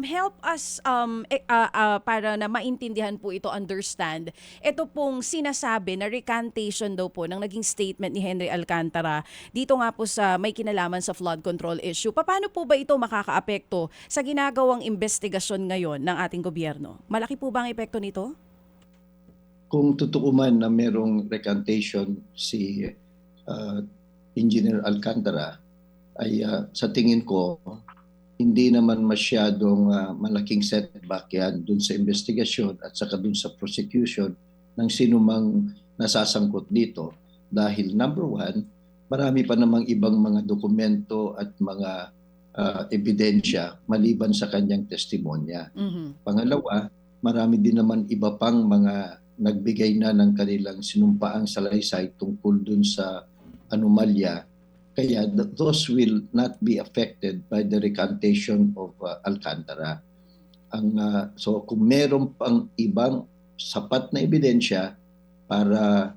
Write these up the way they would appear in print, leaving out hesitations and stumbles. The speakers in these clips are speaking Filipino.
Help us para na maintindihan po ito, understand. Ito pong sinasabi na recantation daw po ng naging statement ni Henry Alcantara dito nga po sa may kinalaman sa flood control issue. Paano po ba ito makakaapekto sa ginagawang investigasyon ngayon ng ating gobyerno? Malaki po ba ang epekto nito? Kung totoo man na merong recantation si Engineer Alcantara, ay sa tingin ko hindi naman masyadong malaking setback yan dun sa investigasyon at saka dun sa prosecution ng sinumang nasasangkot dito. Dahil number one, marami pa namang ibang mga dokumento at mga ebidensya maliban sa kanyang testimonya. Mm-hmm. Pangalawa, marami din naman iba pang mga nagbigay na ng kanilang sinumpaang salaysay tungkol dun sa anomalya. Kaya those will not be affected by the recantation of Alcantara. So kung meron pang ibang sapat na ebidensya para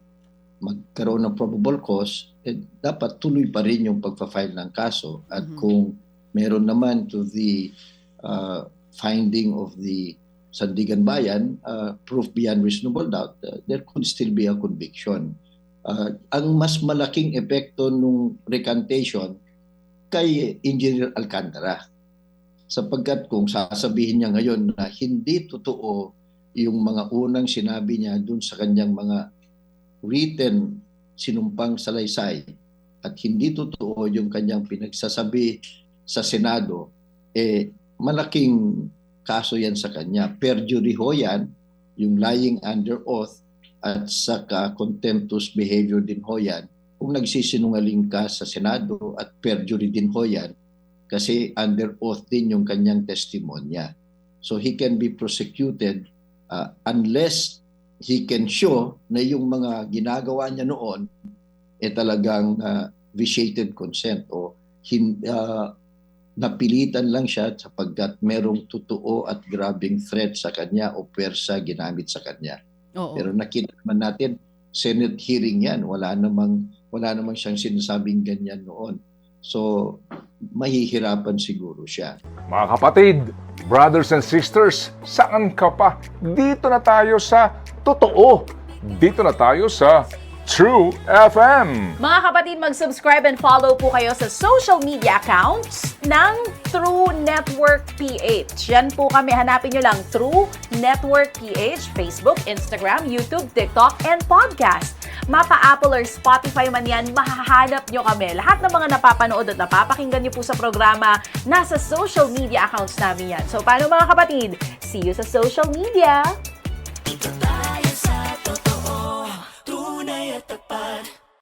magkaroon ng probable cause, dapat tuloy pa rin yung pagpa-file ng kaso. At kung meron naman to the finding of the Sandigan Bayan, proof beyond reasonable doubt, there could still be a conviction. Ang mas malaking epekto nung recantation kay Engineer Alcantara. Sapagkat kung sasabihin niya ngayon na hindi totoo yung mga unang sinabi niya dun sa kanyang mga written sinumpang salaysay at hindi totoo yung kanyang pinagsasabi sa Senado, malaking kaso yan sa kanya. Perjury ho yan, yung lying under oath, at saka contemptuous behavior din ho yan kung nagsisinungaling ka sa Senado, at perjury din ho yan kasi under oath din yung kanyang testimonya. So he can be prosecuted unless he can show na yung mga ginagawa niya noon talagang vitiated consent o napilitan lang siya sapagkat merong totoo at grabing threat sa kanya o persa ginamit sa kanya. Oo. Pero nakita naman natin, Senate hearing yan. Wala namang siyang sinasabing ganyan noon. So, mahihirapan siguro siya. Mga kapatid, brothers and sisters, saan ka pa? Dito na tayo sa totoo. Dito na tayo sa True FM. Mga kapatid, mag-subscribe and follow po kayo sa social media accounts ng True Network PH. Yan po kami. Hanapin nyo lang True Network PH, Facebook, Instagram, YouTube, TikTok, and podcast. Mapa Apple or Spotify man yan, mahahanap nyo kami. Lahat ng mga napapanood at napapakinggan nyo po sa programa, nasa social media accounts namin yan. So, paano mga kapatid? See you sa social media!